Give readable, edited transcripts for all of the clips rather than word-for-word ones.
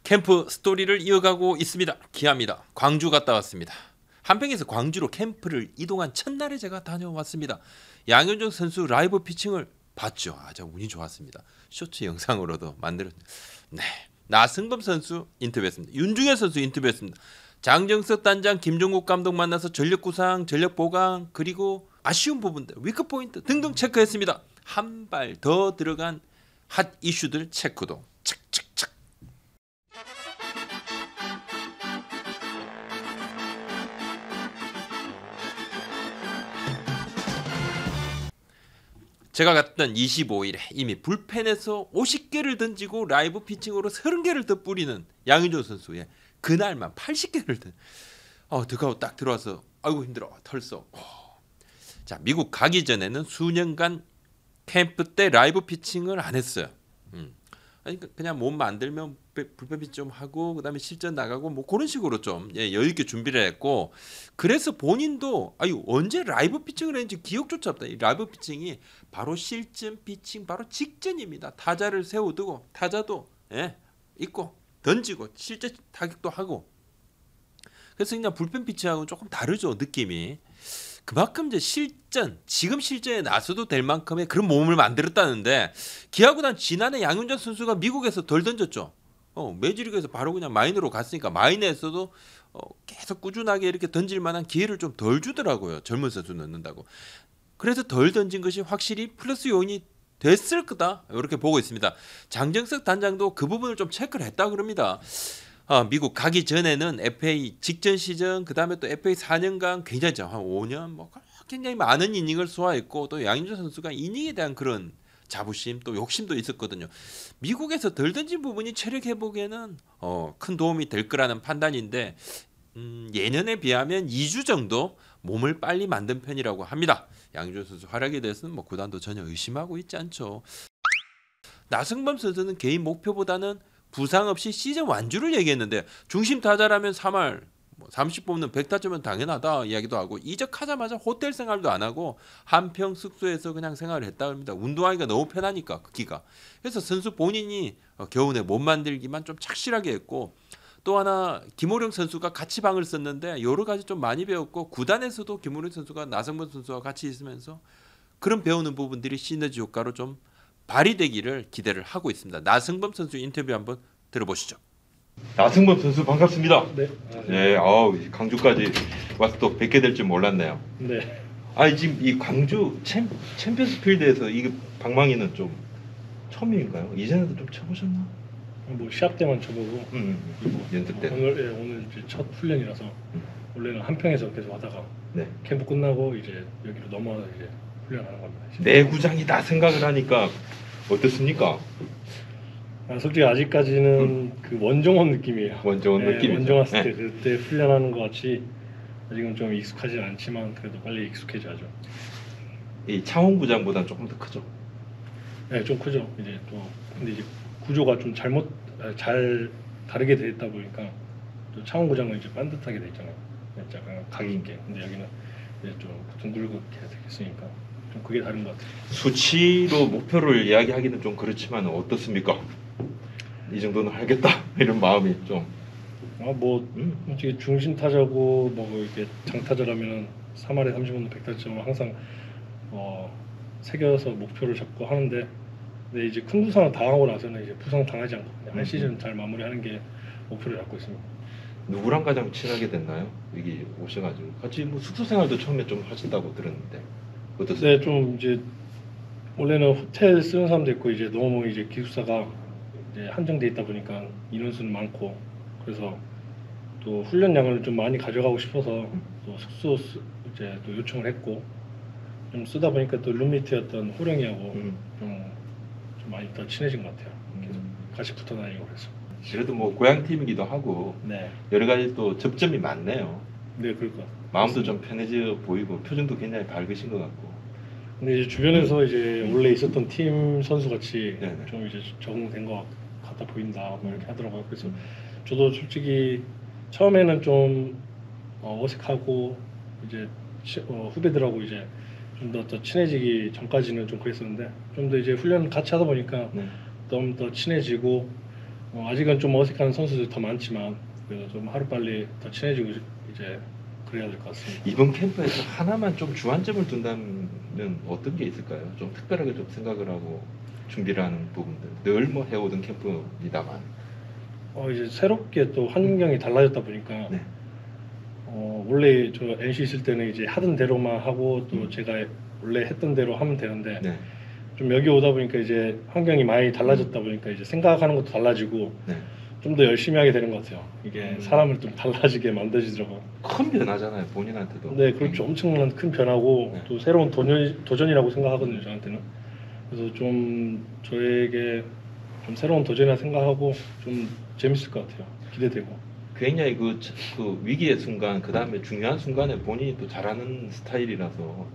캠프 스토리를 이어가고 있습니다. 기아입니다. 광주 갔다 왔습니다. 한평에서 광주로 캠프를 이동한 첫날에 제가 다녀왔습니다. 양현종 선수 라이브 피칭을 봤죠. 아주 운이 좋았습니다. 쇼츠 영상으로도 만들었습니다. 네, 나승범 선수 인터뷰했습니다. 윤중현 선수 인터뷰했습니다. 장정석 단장, 김종국 감독 만나서 전력 구상, 전력 보강, 그리고 아쉬운 부분들, 위크 포인트 등등 체크했습니다. 한 발 더 들어간 핫 이슈들 체크도 착착착. 제가 갔던 25일에 이미 불펜에서 50개를 던지고 라이브 피칭으로 30개를 더 뿌리는 양현종 선수의 그날만 80개를 드가웃 딱 들어와서 아이고 힘들어 털썩. 자, 미국 가기 전에는 수년간 캠프 때 라이브 피칭을 안 했어요. 그냥 몸 만들면 불펜 피칭 좀 하고 그다음에 실전 나가고 뭐 그런 식으로 좀 여유 있게 준비를 했고, 그래서 본인도 아유 언제 라이브 피칭을 했는지 기억조차 없다. 이 라이브 피칭이 바로 실전 피칭 바로 직전입니다. 타자를 세워두고 타자도 있고 던지고 실제 타격도 하고, 그래서 그냥 불펜 피칭하고는 조금 다르죠 느낌이. 그만큼 이제 지금 실전에 나서도 될 만큼의 그런 몸을 만들었다는데, 기아구단 지난해 양현종 선수가 미국에서 덜 던졌죠. 메이저리그에서 바로 그냥 마이너로 갔으니까 마이너에서도 계속 꾸준하게 이렇게 던질 만한 기회를 좀 덜 주더라고요. 젊은 선수 넣는다고. 그래서 덜 던진 것이 확실히 플러스 요인이 됐을 거다 이렇게 보고 있습니다. 장정석 단장도 그 부분을 좀 체크를 했다 그럽니다. 미국 가기 전에는 FA 직전 시즌, 그 다음에 또 FA 4년간 굉장히 한 5년 뭐 굉장히 많은 이닝을 소화했고, 또 양현종 선수가 이닝에 대한 그런 자부심 또 욕심도 있었거든요. 미국에서 덜 던진 부분이 체력 회복에는 큰 도움이 될 거라는 판단인데, 예년에 비하면 2주 정도 몸을 빨리 만든 편이라고 합니다. 양현종 선수 활약에 대해서는 뭐 구단도 전혀 의심하고 있지 않죠. 나승범 선수는 개인 목표보다는 부상 없이 시즌 완주를 얘기했는데, 중심 타자라면 3할 30 뽑는 100타점은 당연하다 이야기도 하고, 이적하자마자 호텔 생활도 안 하고 한평 숙소에서 그냥 생활을 했다 합니다. 운동하기가 너무 편하니까 크기가. 그래서 선수 본인이 겨우내 몸 만들기만 좀 착실하게 했고, 또 하나 김호령 선수가 같이 방을 썼는데 여러 가지 좀 많이 배웠고, 구단에서도 김호령 선수가 나승범 선수와 같이 있으면서 그런 배우는 부분들이 시너지 효과로 좀 발휘되기를 기대를 하고 있습니다. 나승범 선수 인터뷰 한번 들어보시죠. 나승범 선수 반갑습니다. 네. 네, 광주까지 와서 또 뵙게 될 줄 몰랐네요. 네. 지금 이 광주 챔피언스 필드에서 이 방망이는 좀 처음인가요? 이전에도 좀 쳐보셨나? 뭐 시합 때만 쳐보고. 연습 때. 오늘 이제 첫 훈련이라서 원래는 한평에서 계속 하다가 캠프 끝나고 이제 여기로 넘어와서 이제 훈련하는 겁니다. 내구장이다 생각을 하니까 어떻습니까? 솔직히 아직까지는 그 원정원 느낌이에요. 느낌이죠. 원정 왔을 때 그때 훈련하는 것 같이 아직은 좀 익숙하지 않지만 그래도 빨리 익숙해져야죠. 이 창원구장보다는 조금 더 크죠? 네, 좀 크죠. 이제 또 근데 이제 구조가 좀 잘 다르게 돼 있다 보니까 또 창원구장은 이제 반듯하게 돼 있잖아요. 약간 각인 게. 근데 여기는 이제 좀 둥글게 되겠으니까 좀 그게 다른 것 같아요. 수치로 목표를 이야기하기는 좀 그렇지만 어떻습니까? 이 정도는 하겠다 이런 마음이 좀. 솔직히 중심 타자고 뭐 이렇게 장타자라면 3할에 30홈런 100타점을 항상 새겨서 목표를 잡고 하는데, 근데 이제 큰 부상을 당하고 나서는 이제 부상 당하지 않고 한 시즌 잘 마무리하는 게 목표를 잡고 있습니다. 누구랑 가장 친하게 됐나요? 여기 오셔가지고 같이 뭐 숙소 생활도 처음에 좀 하셨다고 들었는데 어떠세요? 네, 좀 이제 원래는 호텔 쓰는 사람도 있고 이제 너무 이제 기숙사가 이제 한정돼 있다 보니까 인원수는 많고, 그래서 또 훈련량을 좀 많이 가져가고 싶어서 또 숙소 이제 또 요청을 했고, 좀 쓰다 보니까 또 룸메이트였던 호령이하고 좀 많이 더 친해진 것 같아요. 계속 같이 붙어 다니고 그래서. 그래도 뭐 고향 팀이기도 하고 여러 가지 또 접점이 많네요. 네, 그럴 것 같아요. 마음도 좀 편해져 보이고 표정도 굉장히 밝으신 것 같고. 근데 이제 주변에서 이제 원래 있었던 팀 선수 같이 좀 이제 적응된 것 같아 보인다 뭐 이렇게 하더라고요. 그래서 저도 솔직히 처음에는 좀 어색하고 이제 후배들하고 이제 좀 더 친해지기 전까지는 좀 그랬었는데, 좀 더 이제 훈련 같이 하다 보니까 좀 더 친해지고 아직은 좀 어색한 선수들 더 많지만 그래도 좀 하루빨리 더 친해지고 이제 그래야 될 것 같습니다. 이번 캠프에서 하나만 좀 주안점을 둔다면 어떤 게 있을까요? 좀 특별하게 좀 생각을 하고 준비를 하는 부분들. 늘 뭐 해오던 캠프입니다만. 이제 새롭게 또 환경이 달라졌다 보니까 네. 원래 저 NC 있을 때는 이제 하던 대로만 하고 또 제가 원래 했던 대로 하면 되는데 네. 좀 여기 오다 보니까 이제 환경이 많이 달라졌다 보니까 이제 생각하는 것도 달라지고 네. 좀 더 열심히 하게 되는 것 같아요. 이게 사람을 좀 달라지게 만들어지더라고요. 큰 변화잖아요, 본인한테도. 네, 그렇죠. 엄청난 큰 변화고 네. 또 새로운 도전이라고 생각하거든요, 저한테는. 그래서 좀 저에게 좀 새로운 도전이라 생각하고 좀 재밌을 것 같아요. 기대되고. 굉장히 그 위기의 순간, 그 다음에 중요한 순간에 본인이 또 잘하는 스타일이라서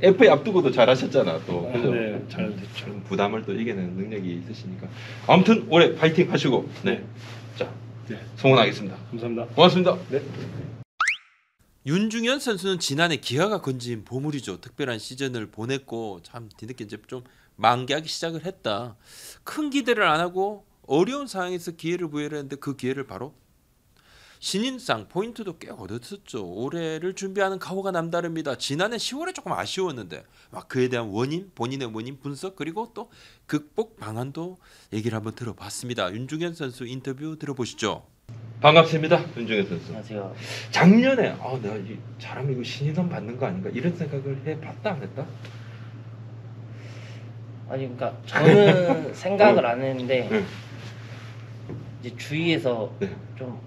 FA 앞두고도 잘하셨잖아, 또. 그죠? 네, 잘 됐죠. 좀 부담을 또 이겨내는 능력이 있으시니까. 아무튼 올해 파이팅 하시고, 네, 자, 네, 성원하겠습니다. 감사합니다. 고맙습니다. 네. 윤중현 선수는 지난해 기아가 건진 보물이죠. 특별한 시즌을 보냈고 참 뒤늦게 이제 좀 만개하기 시작을 했다. 큰 기대를 안 하고 어려운 상황에서 기회를 부여를 했는데 그 기회를 바로 신인상 포인트도 꽤 얻었었죠. 올해를 준비하는 각오가 남다릅니다. 지난해 10월에 조금 아쉬웠는데 그에 대한 원인, 본인의 원인 분석 그리고 또 극복 방안도 얘기를 한번 들어봤습니다. 윤중현 선수 인터뷰 들어보시죠. 반갑습니다, 윤중현 선수. 안녕하세요. 작년에 내가 잘하면 이거 신인왕 받는 거 아닌가 이런 생각을 해봤다 안 했다? 아니 그러니까 저는 생각을 안 했는데 네. 이제 주위에서 네. 좀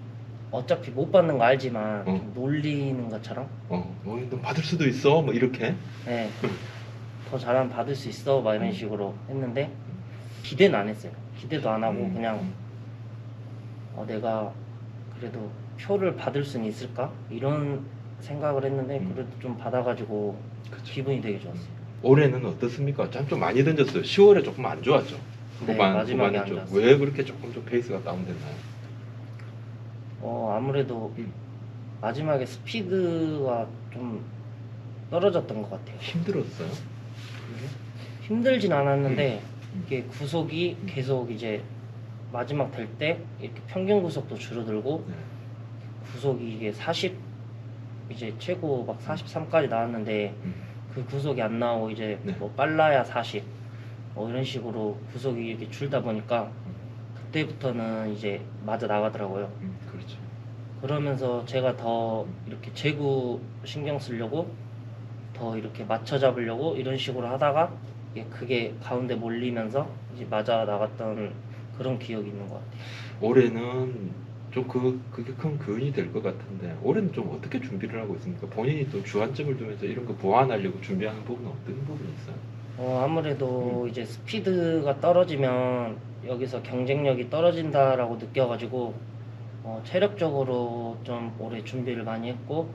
어차피 못 받는 거 알지만 어. 좀 놀리는 것처럼 너 받을 수도 있어, 뭐 이렇게. 네. 더 잘하면 받을 수 있어 막 이런 식으로 했는데 기대는 안 했어요. 기대도 안 하고 그냥 내가 그래도 표를 받을 수는 있을까? 이런 생각을 했는데 그래도 좀 받아가지고 그쵸. 기분이 되게 좋았어요. 올해는 어떻습니까? 좀 많이 던졌어요. 10월에 조금 안 좋았죠. 네, 마지막에 안 좋았어요. 왜 그렇게 조금 좀 페이스가 다운됐나요? 아무래도 마지막에 스피드가 좀 떨어졌던 것 같아요. 힘들었어요? 힘들진 않았는데 이게 구속이 계속 이제 마지막 될 때 이렇게 평균 구속도 줄어들고 네. 구속이 이게 40 이제 최고 막 43까지 나왔는데 그 구속이 안 나오고 이제 네. 뭐 빨라야 40 이런 식으로 구속이 이렇게 줄다 보니까 그때부터는 이제 맞아 나가더라고요. 그렇죠. 그러면서 제가 더 이렇게 제구 신경 쓰려고 더 이렇게 맞춰 잡으려고 이런 식으로 하다가 그게 가운데 몰리면서 이제 맞아 나갔던 그런 기억이 있는 것 같아요. 올해는 좀 그게 큰 교훈이 될 것 같은데 올해는 좀 어떻게 준비를 하고 있습니까? 본인이 또 주안점을 두면서 이런 거 보완하려고 준비하는 부분은 어떤 부분이 있어요? 아무래도 이제 스피드가 떨어지면 여기서 경쟁력이 떨어진다라고 느껴가지고 체력적으로 좀 올해 준비를 많이 했고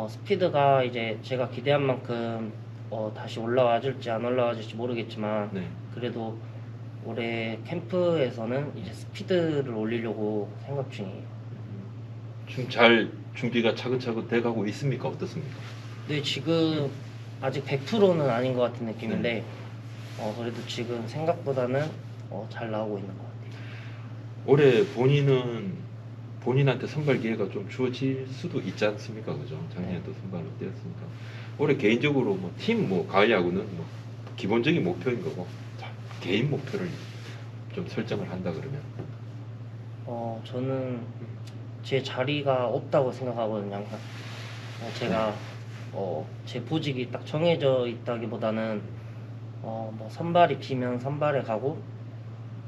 스피드가 이제 제가 기대한 만큼 다시 올라와 줄지 안 올라와 줄지 모르겠지만 네. 그래도 올해 캠프에서는 이제 스피드를 올리려고 생각 중이에요. 좀 잘 준비가 차근차근 돼가고 있습니까? 어떻습니까? 네, 지금 아직 100%는 아닌 것 같은 느낌인데 그래도 지금 생각보다는 잘 나오고 있는 것 같아요. 올해 본인한테 선발 기회가 좀 주어질 수도 있지 않습니까? 그죠? 작년에도 선발로 뛰었으니까. 올해 개인적으로 팀 가을 야구는 기본적인 목표인 거고 개인 목표를 좀 설정을 한다 그러면 저는 제 자리가 없다고 생각하거든요. 항상 제가 제 보직이 딱 정해져 있다기보다는 선발이 비면 선발에 가고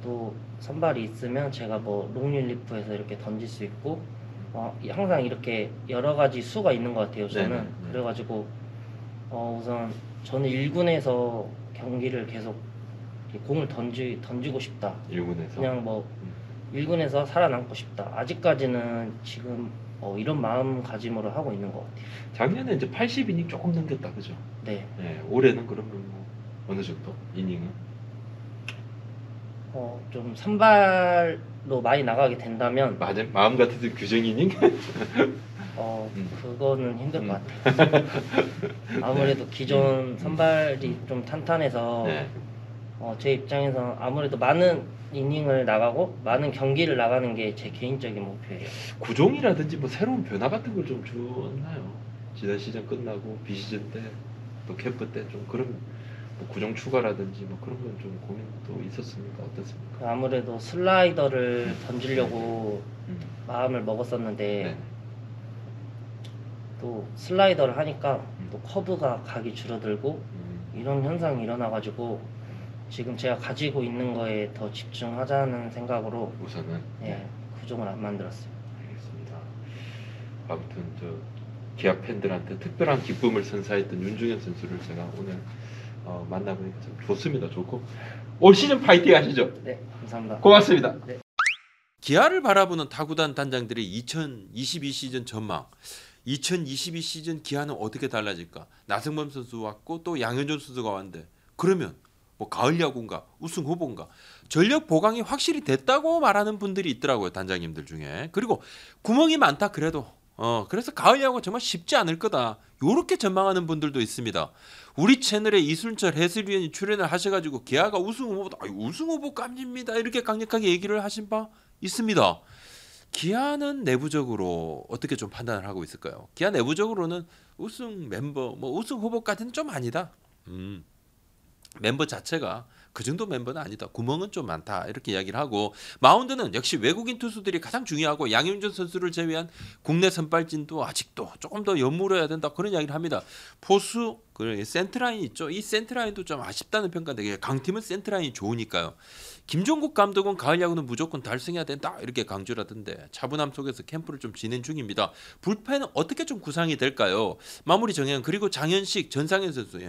또 선발이 있으면 제가 롱릴리프에서 이렇게 던질 수 있고 항상 이렇게 여러 가지 수가 있는 것 같아요. 저는 네네. 그래가지고 우선 저는 1군에서 경기를 계속 공을 던지고 싶다. 1군에서 그냥 1군에서 살아남고 싶다. 아직까지는 지금 이런 마음가짐으로 하고 있는 것 같아요. 작년에 이제 80이닝 조금 넘겼다 그죠? 네. 네, 올해는 그러면 어느 정도 이닝은? 좀 선발로 많이 나가게 된다면 마음 같은 규정 이닝? 그거는 힘들 것 같아요. 아무래도 기존 선발이 좀 탄탄해서 네. 제 입장에서 아무래도 많은 이닝을 나가고 많은 경기를 나가는 게 제 개인적인 목표예요. 구종이라든지 뭐 새로운 변화 같은 걸 좀 주었나요? 지난 시즌 끝나고 비시즌 때 또 캠프 때 좀 그런 뭐 구종 추가라든지 뭐 그런 건 좀 고민도 있었습니까? 어떻습니까? 아무래도 슬라이더를 던지려고 음. 마음을 먹었었는데 네. 또 슬라이더를 하니까 또 커브가 각이 줄어들고 음. 이런 현상이 일어나가지고 지금 제가 가지고 있는 거에 더 집중하자는 생각으로 우선은 구종을 안 만들었어요. 알겠습니다. 아무튼 저 기아 팬들한테 특별한 기쁨을 선사했던 윤중현 선수를 제가 오늘 만나보니까 참 좋습니다. 좋고 올 시즌 파이팅 하시죠. 네, 감사합니다. 고맙습니다. 기아를 바라보는 타구단 단장들의 2022 시즌 전망. 2022 시즌 기아는 어떻게 달라질까? 나승범 선수 왔고 또 양현종 선수가 왔는데 그러면 뭐 가을 야구인가 우승 후보인가 전력 보강이 확실히 됐다고 말하는 분들이 있더라고요, 단장님들 중에. 그리고 구멍이 많다 그래도 그래서 가을 야구가 정말 쉽지 않을 거다 요렇게 전망하는 분들도 있습니다. 우리 채널에 이순철 해설위원이 출연을 하셔가지고 기아가 우승 후보다 우승 후보 깜입니다 이렇게 강력하게 얘기를 하신 바 있습니다. 기아는 내부적으로 어떻게 좀 판단을 하고 있을까요? 기아 내부적으로는 우승 멤버 뭐 우승 후보까지는 좀 아니다. 멤버 자체가 그 정도 멤버는 아니다. 구멍은 좀 많다. 이렇게 이야기를 하고 마운드는 역시 외국인 투수들이 가장 중요하고 양현종 선수를 제외한 국내 선발진도 아직도 조금 더 연물어야 된다. 그런 이야기를 합니다. 포수 그 센터라인 있죠. 이 센터라인도 좀 아쉽다는 평가인데 강팀은 센터라인이 좋으니까요. 김종국 감독은 가을 야구는 무조건 달성해야 된다. 이렇게 강조를 하던데 차분함 속에서 캠프를 좀 진행 중입니다. 불펜은 어떻게 좀 구상이 될까요? 마무리 정현 그리고 장현식 전상현 선수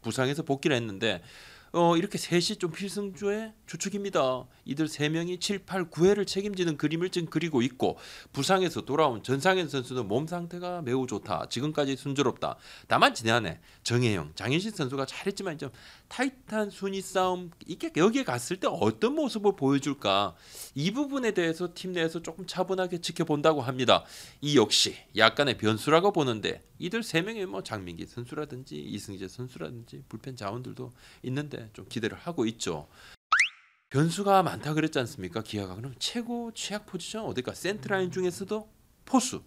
부상에서 복귀를 했는데 이렇게 셋이 좀 필승조의 주축입니다. 이들 3명이 7, 8, 9회를 책임지는 그림을 지금 그리고 있고 부상에서 돌아온 전상현 선수는 몸 상태가 매우 좋다. 지금까지 순조롭다. 다만 지난해 정혜영, 장현식 선수가 잘했지만 좀 타이트한 순위 싸움 이게 여기에 갔을 때 어떤 모습을 보여줄까 이 부분에 대해서 팀 내에서 조금 차분하게 지켜본다고 합니다. 이 역시 약간의 변수라고 보는데 이들 3명의 뭐 장민기 선수라든지 이승재 선수라든지 불펜 자원들도 있는데 좀 기대를 하고 있죠. 변수가 많다 그랬지 않습니까? 기아가 그럼 최고 취약 포지션 어딜까? 센트라인 중에서도 포수.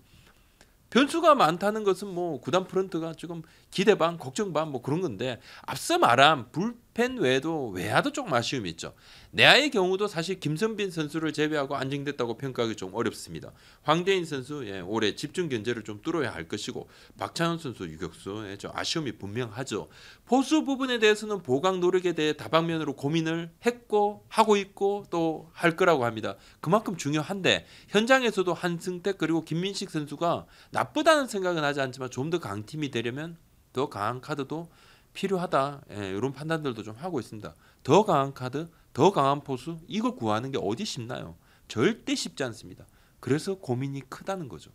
변수가 많다는 것은 뭐 구단 프런트가 지금 기대 반 걱정 반 뭐 그런 건데 앞서 말한 불펜 외에도 외야도 조금 아쉬움이 있죠. 내야의 경우도 사실 김선빈 선수를 제외하고 안정됐다고 평가하기 좀 어렵습니다. 황대인 선수 올해 집중 견제를 좀 뚫어야 할 것이고 박찬원 선수 유격수 좀 아쉬움이 분명하죠. 포수 부분에 대해서는 보강 노력에 대해 다방면으로 고민을 했고 하고 있고 또 할 거라고 합니다. 그만큼 중요한데 현장에서도 한승택 그리고 김민식 선수가 나쁘다는 생각은 하지 않지만 좀 더 강팀이 되려면 더 강한 카드도 필요하다. 이런 판단들도 좀 하고 있습니다. 더 강한 카드, 더 강한 포수 이거 구하는 게 어디 쉽나요? 절대 쉽지 않습니다. 그래서 고민이 크다는 거죠.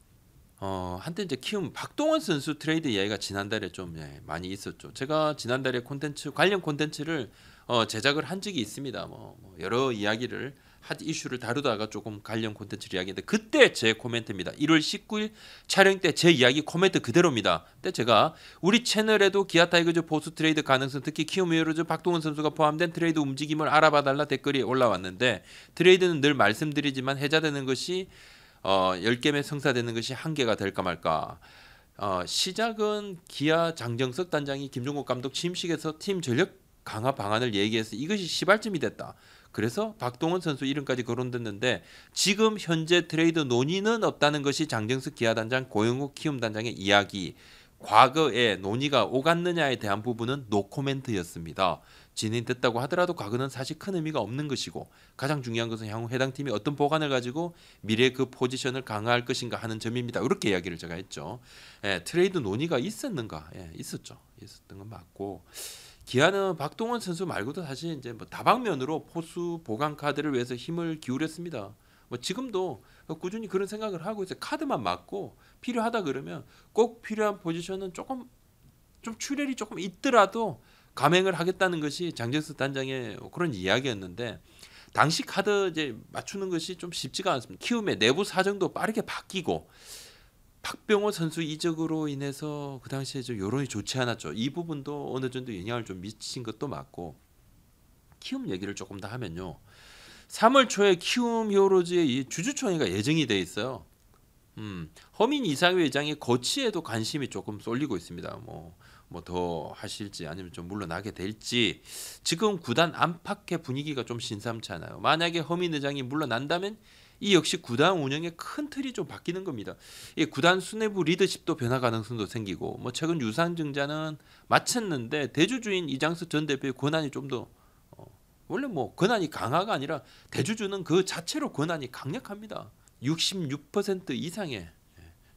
한때 이제 키움 박동원 선수 트레이드 이야기가 지난달에 좀 많이 있었죠. 제가 지난달에 관련 콘텐츠를 제작을 한 적이 있습니다. 뭐 여러 이야기를 이슈를 다루다가 조금 관련 콘텐츠를 이야기했는데 그때 제 코멘트입니다. 1월 19일 촬영 때 제 이야기 코멘트 그대로입니다. 그때 제가 우리 채널에도 기아 타이거즈 보수 트레이드 가능성 특히 키움 히어로즈 박동원 선수가 포함된 트레이드 움직임을 알아봐달라 댓글이 올라왔는데 트레이드는 늘 말씀드리지만 해자되는 것이 10개면 성사되는 것이 한계가 될까 말까. 시작은 기아 장정석 단장이 김종국 감독 취임식에서 팀 전력 강화 방안을 얘기해서 이것이 시발점이 됐다. 그래서 박동원 선수 이름까지 거론됐는데 지금 현재 트레이드 논의는 없다는 것이 장정석 기아 단장 고영욱 키움 단장의 이야기. 과거에 논의가 오갔느냐에 대한 부분은 노코멘트였습니다. 진행됐다고 하더라도 과거는 사실 큰 의미가 없는 것이고 가장 중요한 것은 향후 해당 팀이 어떤 보관을 가지고 미래 그 포지션을 강화할 것인가 하는 점입니다. 이렇게 이야기를 제가 했죠. 트레이드 논의가 있었는가? 있었죠. 있었던 건 맞고 기아는 박동원 선수 말고도 사실 이제 뭐 다방면으로 포수 보강 카드를 위해서 힘을 기울였습니다. 뭐 지금도 꾸준히 그런 생각을 하고 있어요. 카드만 맞고 필요하다 그러면 꼭 필요한 포지션은 조금 좀 출혈이 조금 있더라도 감행을 하겠다는 것이 장정석 단장의 그런 이야기였는데 당시 카드 이제 맞추는 것이 좀 쉽지가 않습니다. 키움의 내부 사정도 빠르게 바뀌고 박병호 선수 이적으로 인해서 그 당시에 좀 여론이 좋지 않았죠. 이 부분도 어느 정도 영향을 좀 미친 것도 맞고 키움 얘기를 조금 더 하면요. 3월 초에 키움 히어로즈의 이 주주총회가 예정이 돼 있어요. 허민 이사회 회장의 거치에도 관심이 조금 쏠리고 있습니다. 뭐 더 하실지 아니면 좀 물러나게 될지 지금 구단 안팎의 분위기가 좀 심상치 않아요. 만약에 허민 회장이 물러난다면 이 역시 구단 운영의 큰 틀이 좀 바뀌는 겁니다. 이 구단 수뇌부 리더십도 변화 가능성도 생기고 뭐 최근 유상증자는 마쳤는데 대주주인 이장수 전 대표의 권한이 좀 더 원래 뭐 권한이 강화가 아니라 대주주는 그 자체로 권한이 강력합니다. 66% 이상의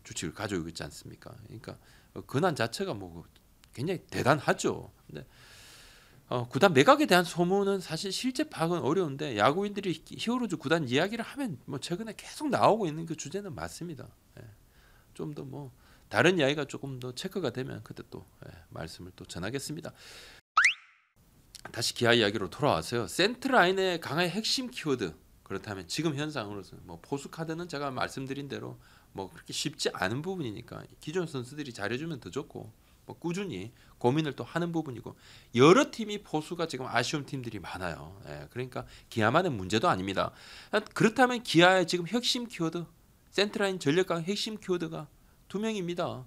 주식을 가지고 있지 않습니까? 그러니까 권한 자체가 뭐 굉장히 대단하죠. 근데 구단 매각에 대한 소문은 사실 실제 파악은 어려운데 야구인들이 히어로즈 구단 이야기를 하면 뭐 최근에 계속 나오고 있는 그 주제는 맞습니다. 좀 더 뭐 다른 이야기가 조금 더 체크가 되면 그때 또 말씀을 또 전하겠습니다. 다시 기아 이야기로 돌아와서요. 센트라인의 강화의 핵심 키워드 그렇다면 지금 현상으로서 뭐 포수 카드는 제가 말씀드린 대로 뭐 그렇게 쉽지 않은 부분이니까 기존 선수들이 잘해주면 더 좋고 뭐 꾸준히 고민을 또 하는 부분이고 여러 팀이 포수가 지금 아쉬운 팀들이 많아요. 그러니까 기아만의 문제도 아닙니다. 그렇다면 기아의 지금 핵심 키워드 센트라인 전력 강 핵심 키워드가 두 명입니다.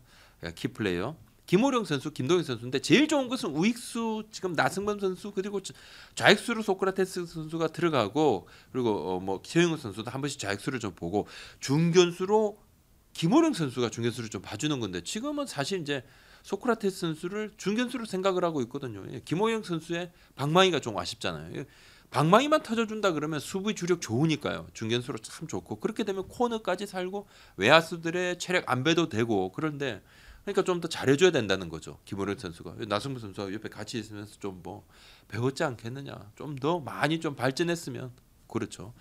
키플레이어 김호령 선수, 김동현 선수인데 제일 좋은 것은 우익수 지금 나승범 선수 그리고 좌익수로 소크라테스 선수가 들어가고 그리고 뭐 최영우 선수도 한 번씩 좌익수를 좀 보고 중견수로 김호령 선수가 중견수를 좀 봐주는 건데 지금은 사실 이제 소크라테스 선수를 중견수로 생각을 하고 있거든요. 김호영 선수의 방망이가 좀 아쉽잖아요. 방망이만 터져준다 그러면 수비 주력 좋으니까요. 중견수로 참 좋고 그렇게 되면 코너까지 살고 외야수들의 체력 안배도 되고 그런데 그러니까 좀 더 잘해줘야 된다는 거죠. 김호영 선수가 나승부 선수와 옆에 같이 있으면서 좀 뭐 배웠지 않겠느냐. 좀 더 많이 좀 발전했으면 그렇죠.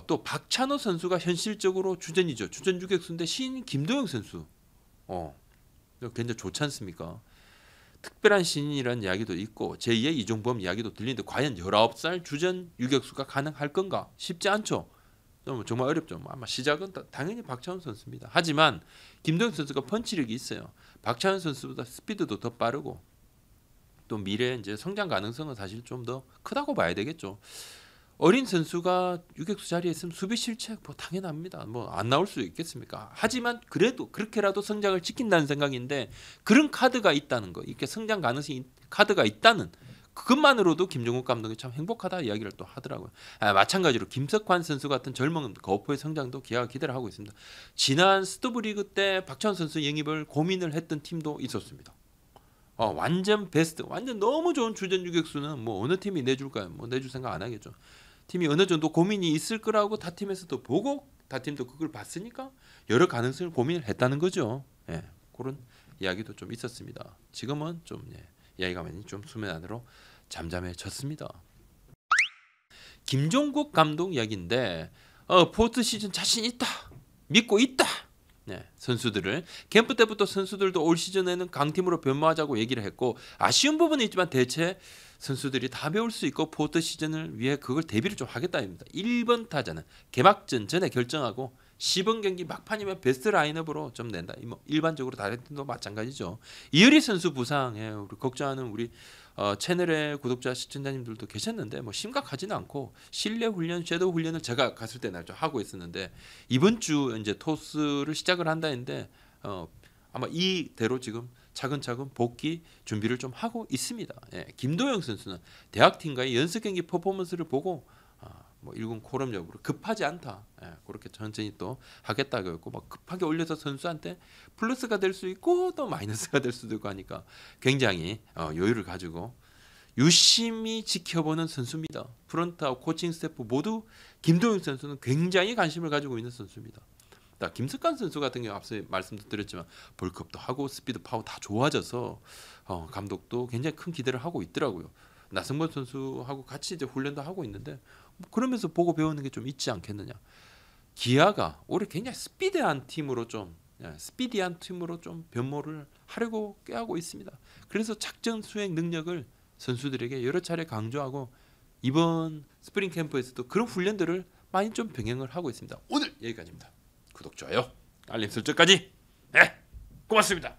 또 박찬호 선수가 현실적으로 주전이죠. 주전 유격수인데 신 김도영 선수. 굉장히 좋지 않습니까? 특별한 신인이라는 이야기도 있고 제2의 이종범 이야기도 들리는데 과연 19살 주전 유격수가 가능할 건가? 쉽지 않죠. 정말 어렵죠. 아마 시작은 당연히 박찬원 선수입니다. 하지만 김도영 선수가 펀치력이 있어요. 박찬원 선수보다 스피드도 더 빠르고 또 미래 이제 성장 가능성은 사실 좀 더 크다고 봐야 되겠죠. 어린 선수가 유격수 자리에 있으면 수비 실책 뭐 당연합니다. 뭐 안 나올 수 있겠습니까? 하지만 그래도 그렇게라도 성장을 지킨다는 생각인데 그런 카드가 있다는 거, 이렇게 성장 가능성이 카드가 있다는 그것만으로도 김종국 감독이 참 행복하다 이야기를 또 하더라고요. 마찬가지로 김석환 선수 같은 젊은 거포의 성장도 기아가 기대를 하고 있습니다. 지난 스토브리그 때 박찬원 선수 영입을 고민을 했던 팀도 있었습니다. 완전 베스트, 완전 너무 좋은 주전 유격수는 뭐 어느 팀이 내줄까요? 뭐 내줄 생각 안 하겠죠. 팀이 어느 정도 고민이 있을 거라고 타 팀에서도 보고 타 팀도 그걸 봤으니까 여러 가능성을 고민을 했다는 거죠. 그런 이야기도 좀 있었습니다. 지금은 좀 이야기가 많이 좀 수면 안으로 잠잠해졌습니다. 김종국 감독 이야기인데 포스트 시즌 자신 있다, 믿고 있다. 선수들을 캠프 때부터 선수들도 올 시즌에는 강팀으로 변모하자고 얘기를 했고 아쉬운 부분은 있지만 대체 선수들이 다 배울 수 있고 포스트 시즌을 위해 그걸 대비를 좀 하겠다입니다. 1번 타자는 개막전 전에 결정하고 10번 경기 막판이면 베스트 라인업으로 좀 낸다. 뭐 일반적으로 다른 팀도 마찬가지죠. 이효리 선수 부상에 우리 걱정하는 우리 채널의 구독자 시청자님들도 계셨는데 뭐 심각하지는 않고 실내 훈련, 섀도우 훈련을 제가 갔을 때는 좀 하고 있었는데 이번 주 이제 토스를 시작을 한다 했는데 아마 이대로 지금 차근차근 복귀 준비를 좀 하고 있습니다. 김도영 선수는 대학팀과의 연습 경기 퍼포먼스를 보고 뭐 1군 콜업력으로 급하지 않다. 그렇게 천천히 또 하겠다고 했고 막 급하게 올려서 선수한테 플러스가 될 수 있고 또 마이너스가 될 수도 있고 하니까 굉장히 여유를 가지고 유심히 지켜보는 선수입니다. 프런트하고 코칭 스태프 모두 김도영 선수는 굉장히 관심을 가지고 있는 선수입니다. 김석환 선수 같은 경우 앞서 말씀도 드렸지만 벌크업도 하고 스피드 파워 다 좋아져서 감독도 굉장히 큰 기대를 하고 있더라고요. 나승범 선수하고 같이 이제 훈련도 하고 있는데 그러면서 보고 배우는 게 좀 있지 않겠느냐. 기아가 올해 굉장히 스피디한 팀으로 좀 변모를 하려고 꾀하고 있습니다. 그래서 작전 수행 능력을 선수들에게 여러 차례 강조하고 이번 스프링 캠프에서도 그런 훈련들을 많이 좀 병행을 하고 있습니다. 오늘 여기까지입니다. 구독, 좋아요, 알림 설정까지. 고맙습니다.